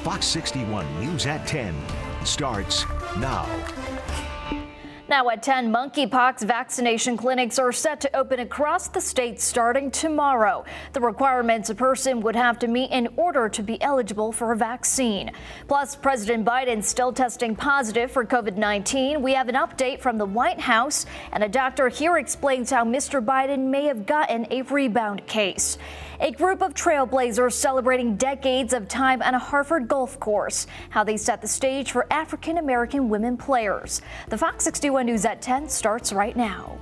Fox 61 News at 10 starts now. Now at 10, monkeypox vaccination clinics are set to open across the state starting tomorrow. The requirements a person would have to meet in order to be eligible for a vaccine. Plus, President Biden still testing positive for COVID-19. We have an update from the White House, and a doctor here explains how Mr. Biden may have gotten a rebound case. A group of trailblazers celebrating decades of time on a Hartford golf course, how they set the stage for African-American women players. The Fox 61 News at 10 starts right now.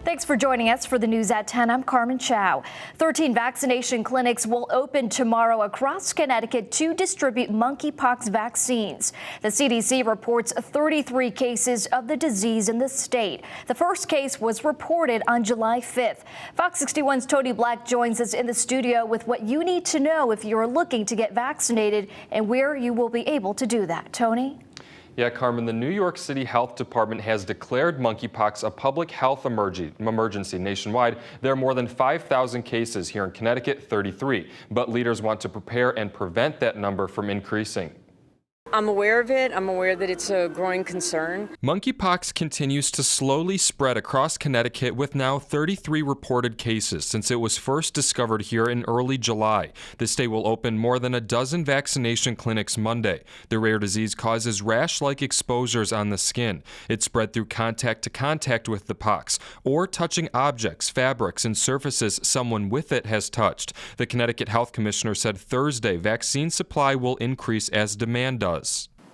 Thanks for joining us for the News at 10. I'm Carmen Chow. 13 vaccination clinics will open tomorrow across Connecticut to distribute monkeypox vaccines. The CDC reports 33 cases of the disease in the state. The first case was reported on July 5th. Fox 61's Tony Black joins us in the studio with what you need to know if you're looking to get vaccinated and where you will be able to do that. Tony? Yeah, Carmen, the New York City Health Department has declared monkeypox a public health emergency nationwide. There are more than 5,000 cases here in Connecticut, 33. But leaders want to prepare and prevent that number from increasing. I'm aware of it. I'm aware that it's a growing concern. Monkeypox continues to slowly spread across Connecticut with now 33 reported cases since it was first discovered here in early July. The state will open more than a dozen vaccination clinics Monday. The rare disease causes rash-like exposures on the skin. It's spread through contact to contact with the pox or touching objects, fabrics, and surfaces someone with it has touched. The Connecticut Health Commissioner said Thursday vaccine supply will increase as demand does.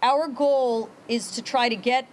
Our goal is to try to get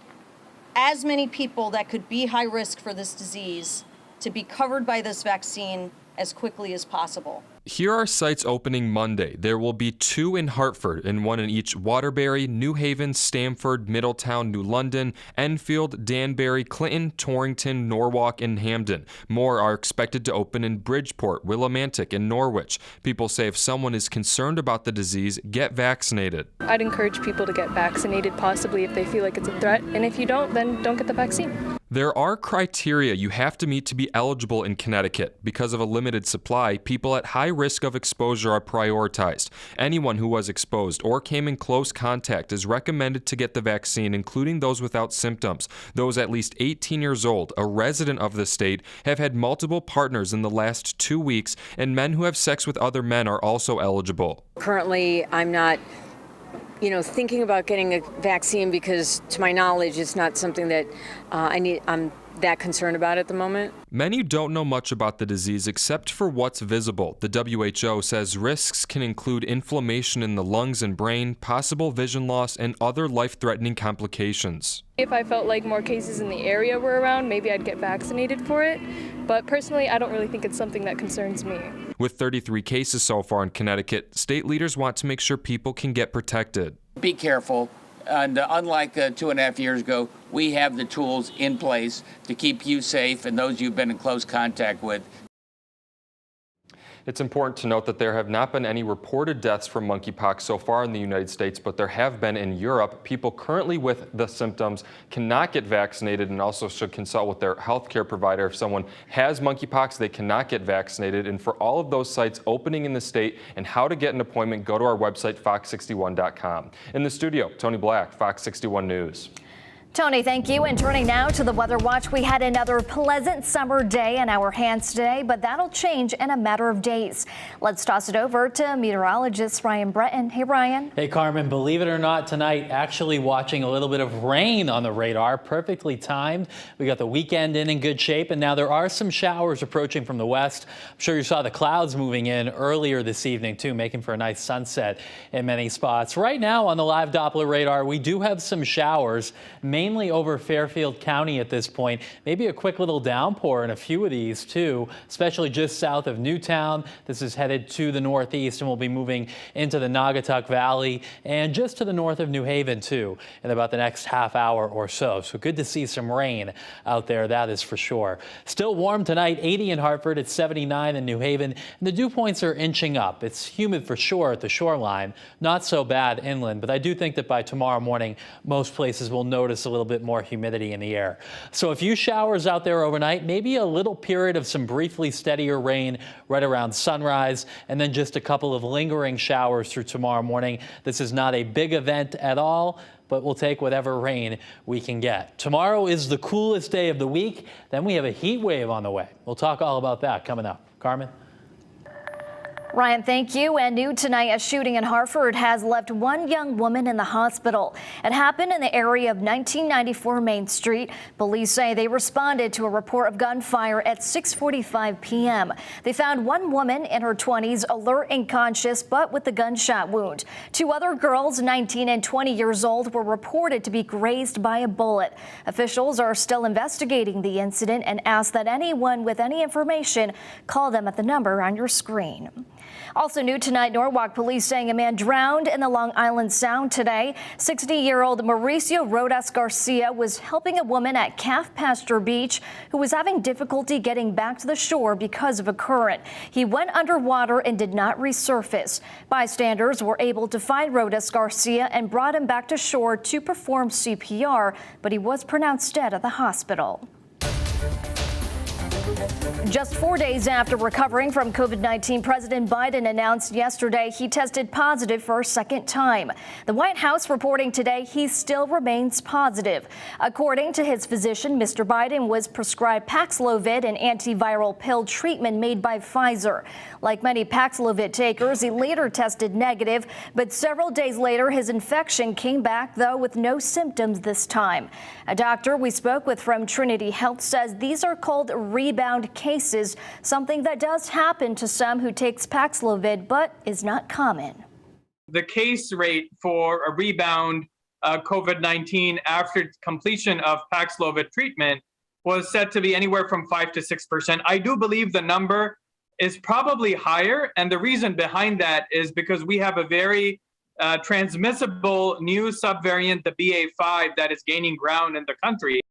as many people that could be high risk for this disease to be covered by this vaccine as quickly as possible. Here are sites opening Monday. There will be 2 in Hartford and 1 in each Waterbury, New Haven, Stamford, Middletown, New London, Enfield, Danbury, Clinton, Torrington, Norwalk, and Hamden. More are expected to open in Bridgeport, Willimantic, and Norwich. People say if someone is concerned about the disease, get vaccinated. I'd encourage people to get vaccinated, possibly if they feel like it's a threat. And if you don't, then don't get the vaccine. There are criteria you have to meet to be eligible in Connecticut. Because of a limited supply, people at high risk of exposure are prioritized. Anyone who was exposed or came in close contact is recommended to get the vaccine, including those without symptoms. Those at least 18 years old, a resident of the state, have had multiple partners in the last 2 weeks, and men who have sex with other men are also eligible. Currently, I'm not thinking about getting a vaccine because, to my knowledge, it's not something that I'm that concerned about at the moment. Many don't know much about the disease except for what's visible. The WHO says risks can include inflammation in the lungs and brain, possible vision loss, and other life-threatening complications. If I felt like more cases in the area were around, maybe I'd get vaccinated for it. But personally, I don't really think it's something that concerns me. With 33 cases so far in Connecticut, state leaders want to make sure people can get protected. Be careful. And unlike 2.5 years ago, we have the tools in place to keep you safe and those you've been in close contact with. It's important to note that there have not been any reported deaths from monkeypox so far in the United States, but there have been in Europe. People currently with the symptoms cannot get vaccinated and also should consult with their healthcare provider. If someone has monkeypox, they cannot get vaccinated. And for all of those sites opening in the state and how to get an appointment, go to our website, fox61.com. In the studio, Tony Black, Fox 61 News. Tony, thank you. And turning now to the Weather Watch, we had another pleasant summer day in our hands today, but that'll change in a matter of days. Let's toss it over to meteorologist Ryan Breton. Hey, Ryan. Hey, Carmen. Believe it or not, tonight actually watching a little bit of rain on the radar. Perfectly timed. We got the weekend in good shape, and now there are some showers approaching from the west. I'm sure you saw the clouds moving in earlier this evening, too, making for a nice sunset in many spots. Right now on the live Doppler radar, we do have some showers, mainly over Fairfield County at this point. Maybe a quick little downpour in a few of these too, especially just south of Newtown. This is headed to the northeast and will be moving into the Naugatuck Valley and just to the north of New Haven too in about the next half hour or so. So good to see some rain out there, that is for sure. Still warm tonight, 80 in Hartford, it's 79 in New Haven, and the dew points are inching up. It's humid for sure at the shoreline, not so bad inland, but I do think that by tomorrow morning most places will notice just a little bit more humidity in the air. So a few showers out there overnight, maybe a little period of some briefly steadier rain right around sunrise, and then just a couple of lingering showers through tomorrow morning. This is not a big event at all, but we'll take whatever rain we can get. Tomorrow is the coolest day of the week. Then we have a heat wave on the way. We'll talk all about that coming up. Carmen? Ryan, thank you. And new tonight, a shooting in Hartford has left one young woman in the hospital. It happened in the area of 1994 Main Street. Police say they responded to a report of gunfire at 6:45 p.m. They found one woman in her 20s, alert and conscious, but with a gunshot wound. Two other girls, 19 and 20 years old, were reported to be grazed by a bullet. Officials are still investigating the incident and ask that anyone with any information call them at the number on your screen. Also new tonight, Norwalk police saying a man drowned in the Long Island Sound today. 60-year-old Mauricio Rodas Garcia was helping a woman at Calf Pasture Beach who was having difficulty getting back to the shore because of a current. He went underwater and did not resurface. Bystanders were able to find Rodas Garcia and brought him back to shore to perform CPR, but he was pronounced dead at the hospital. Just 4 days after recovering from COVID-19, President Biden announced yesterday he tested positive for a second time. The White House reporting today he still remains positive. According to his physician, Mr. Biden was prescribed Paxlovid, an antiviral pill treatment made by Pfizer. Like many Paxlovid takers, he later tested negative, but several days later his infection came back, though with no symptoms this time. A doctor we spoke with from Trinity Health says these are called rebound cases, something that does happen to some who takes Paxlovid but is not common. The case rate for a rebound COVID-19 after completion of Paxlovid treatment was said to be anywhere from 5 to 6%. I do believe the number is probably higher, and the reason behind that is because we have a very transmissible new subvariant, the BA.5, that is gaining ground in the country.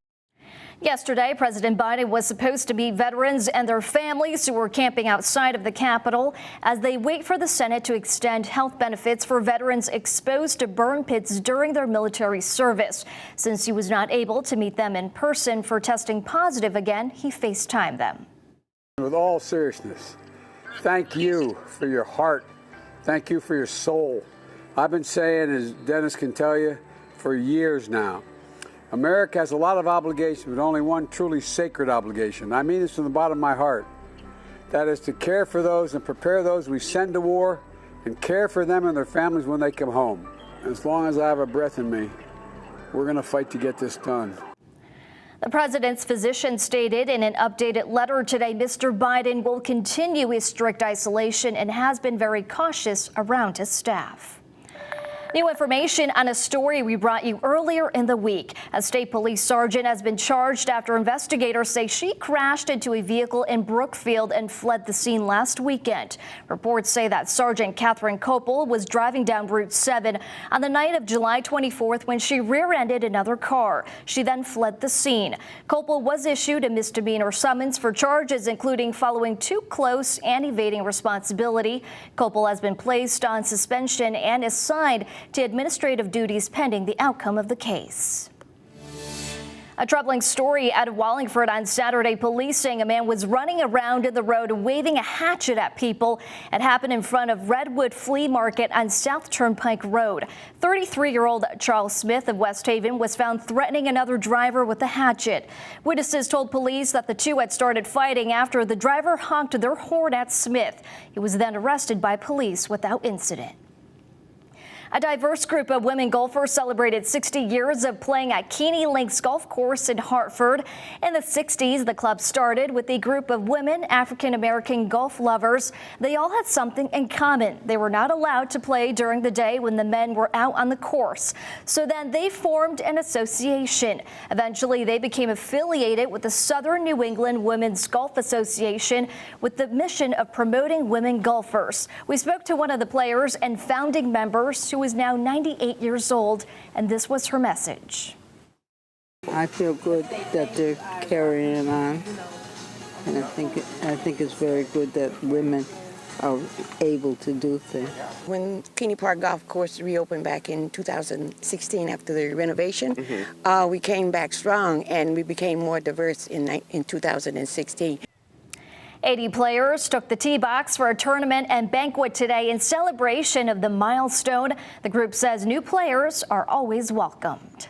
Yesterday, President Biden was supposed to meet veterans and their families who were camping outside of the Capitol as they wait for the Senate to extend health benefits for veterans exposed to burn pits during their military service. Since he was not able to meet them in person for testing positive again, he FaceTimed them. With all seriousness, thank you for your heart. Thank you for your soul. I've been saying, as Dennis can tell you, for years now, America has a lot of obligations, but only one truly sacred obligation. I mean this from the bottom of my heart. That is to care for those and prepare those we send to war and care for them and their families when they come home. As long as I have a breath in me, we're going to fight to get this done. The president's physician stated in an updated letter today Mr. Biden will continue his strict isolation and has been very cautious around his staff. New information on a story we brought you earlier in the week. A state police sergeant has been charged after investigators say she crashed into a vehicle in Brookfield and fled the scene last weekend. Reports say that Sergeant Catherine Kopel was driving down Route 7 on the night of July 24th when she rear-ended another car. She then fled the scene. Kopel was issued a misdemeanor summons for charges including following too close and evading responsibility. Kopel has been placed on suspension and assigned to administrative duties pending the outcome of the case. A troubling story out of Wallingford on Saturday. Police saying a man was running around in the road waving a hatchet at people. It happened in front of Redwood Flea Market on South Turnpike Road. 33-year-old Charles Smith of West Haven was found threatening another driver with a hatchet. Witnesses told police that the two had started fighting after the driver honked their horn at Smith. He was then arrested by police without incident. A diverse group of women golfers celebrated 60 years of playing at Keeney Links Golf Course in Hartford. In the 60s, the club started with a group of women African-American golf lovers. They all had something in common. They were not allowed to play during the day when the men were out on the course. So then they formed an association. Eventually, they became affiliated with the Southern New England Women's Golf Association with the mission of promoting women golfers. We spoke to one of the players and founding members who is now 98 years old, and this was her message. I feel good that they're carrying it on, and I think it's very good that women are able to do things. When Keene Park Golf Course reopened back in 2016 after the renovation, we came back strong and we became more diverse in 2016. 80 players took the tee box for a tournament and banquet today in celebration of the milestone. The group says new players are always welcomed.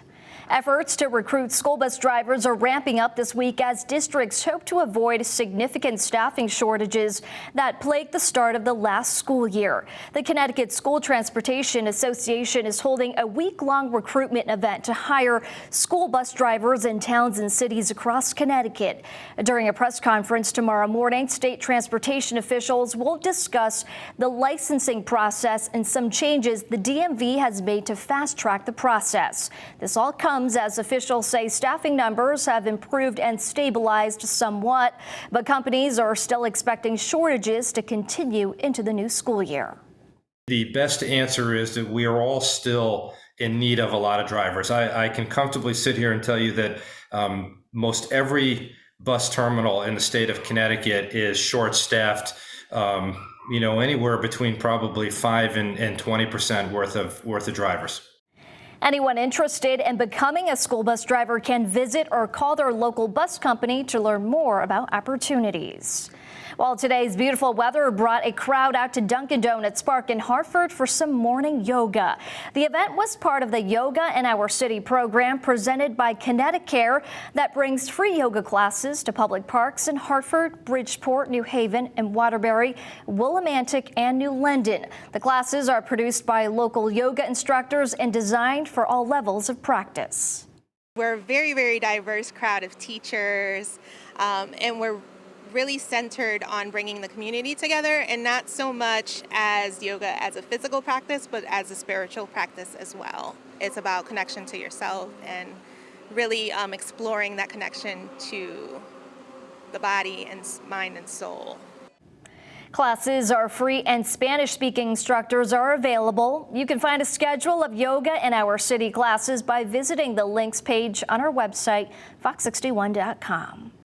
Efforts to recruit school bus drivers are ramping up this week as districts hope to avoid significant staffing shortages that plagued the start of the last school year. The Connecticut School Transportation Association is holding a week-long recruitment event to hire school bus drivers in towns and cities across Connecticut. During a press conference tomorrow morning, state transportation officials will discuss the licensing process and some changes the DMV has made to fast-track the process. This all comes as officials say staffing numbers have improved and stabilized somewhat, but companies are still expecting shortages to continue into the new school year. The best answer is that we are all still in need of a lot of drivers. I can comfortably sit here and tell you that most every bus terminal in the state of Connecticut is short-staffed, anywhere between probably 5 and 20% worth of drivers. Anyone interested in becoming a school bus driver can visit or call their local bus company to learn more about opportunities. Well, today's beautiful weather brought a crowd out to Dunkin' Donuts Park in Hartford for some morning yoga. The event was part of the Yoga in Our City program presented by Connecticut that brings free yoga classes to public parks in Hartford, Bridgeport, New Haven, and Waterbury, Willimantic, and New London. The classes are produced by local yoga instructors and designed for all levels of practice. We're a very, very diverse crowd of teachers, and we're really centered on bringing the community together, and not so much as yoga as a physical practice, but as a spiritual practice as well. It's about connection to yourself and really exploring that connection to the body and mind and soul. Classes are free and Spanish-speaking instructors are available. You can find a schedule of Yoga in Our City classes by visiting the links page on our website, fox61.com.